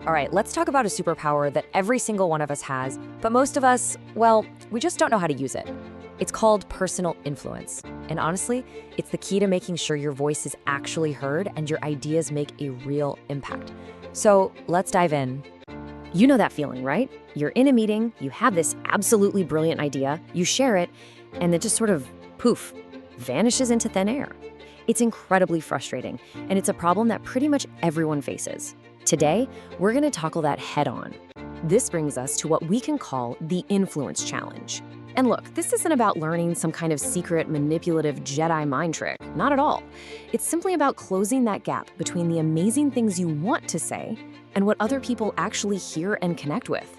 All right, let's talk about a superpower that every single one of us has, but most of us, well, we just don't know how to use it. It's called personal influence. And honestly, it's the key to making sure your voice is actually heard and your ideas make a real impact. So let's dive in. You know that feeling, right? You're in a meeting, you have this absolutely brilliant idea, you share it, and it just sort of, poof, vanishes into thin air. It's incredibly frustrating, and it's a problem that pretty much everyone faces. Today, we're going to tackle that head on. This brings us to what we can call the influence challenge. And look, this isn't about learning some kind of secret, manipulative Jedi mind trick. Not at all. It's simply about closing that gap between the amazing things you want to say and what other people actually hear and connect with.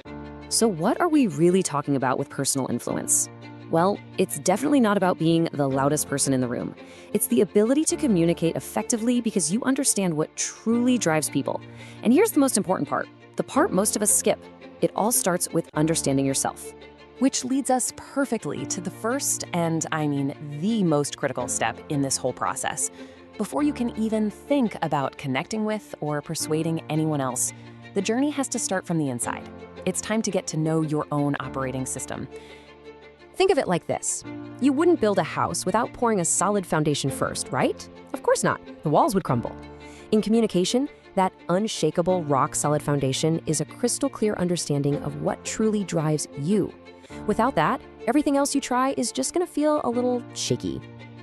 So what are we really talking about with personal influence? Well, it's definitely not about being the loudest person in the room. It's the ability to communicate effectively because you understand what truly drives people. And here's the most important part, the part most of us skip. It all starts with understanding yourself. Which leads us perfectly to the first and, I mean, the most critical step in this whole process. Before you can even think about connecting with or persuading anyone else, the journey has to start from the inside. It's time to get to know your own operating system. Think of it like this. You wouldn't build a house without pouring a solid foundation first, right? Of course not. The walls would crumble. In communication, that unshakable, rock-solid foundation is a crystal clear understanding of what truly drives you. Without that, everything else you try is just gonna feel a little shaky.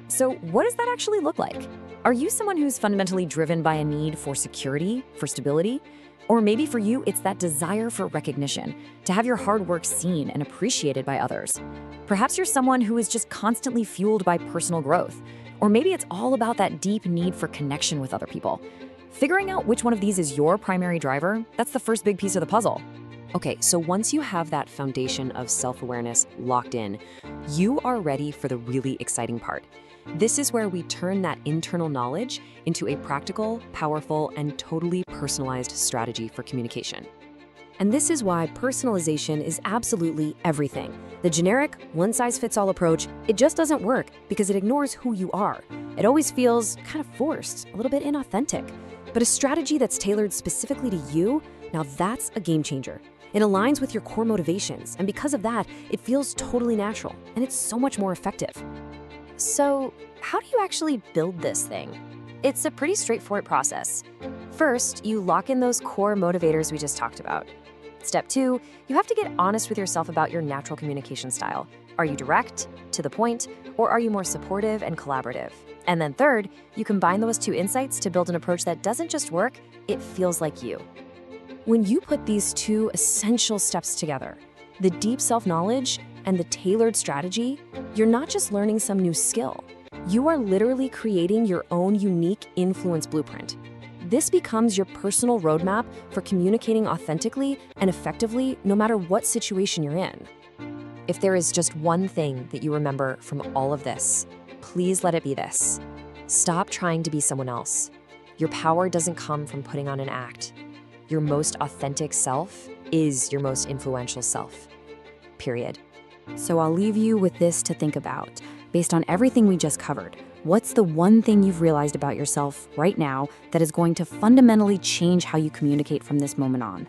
So what does that actually look like? Are you someone who's fundamentally driven by a need for security, for stability? Or maybe for you, it's that desire for recognition, to have your hard work seen and appreciated by others. Perhaps you're someone who is just constantly fueled by personal growth. Or maybe it's all about that deep need for connection with other people. Figuring out which one of these is your primary driver, that's the first big piece of the puzzle. Okay, so once you have that foundation of self-awareness locked in, you are ready for the really exciting part. This is where we turn that internal knowledge into a practical, powerful, and totally personalized strategy for communication. And this is why personalization is absolutely everything. The generic, one-size-fits-all approach, it just doesn't work because it ignores who you are. It always feels kind of forced, a little bit inauthentic. But a strategy that's tailored specifically to you, now that's a game changer. It aligns with your core motivations, and because of that, it feels totally natural, and it's so much more effective. So, how do you actually build this thing? It's a pretty straightforward process. First, you lock in those core motivators we just talked about. Step 2, you have to get honest with yourself about your natural communication style. Are you direct, to the point, or are you more supportive and collaborative? And then third, you combine those two insights to build an approach that doesn't just work, it feels like you. When you put these two essential steps together, the deep self-knowledge and the tailored strategy, you're not just learning some new skill. You are literally creating your own unique influence blueprint. This becomes your personal roadmap for communicating authentically and effectively no matter what situation you're in. If there is just one thing that you remember from all of this, please let it be this. Stop trying to be someone else. Your power doesn't come from putting on an act. Your most authentic self is your most influential self. Period. So I'll leave you with this to think about. Based on everything we just covered, what's the one thing you've realized about yourself right now that is going to fundamentally change how you communicate from this moment on?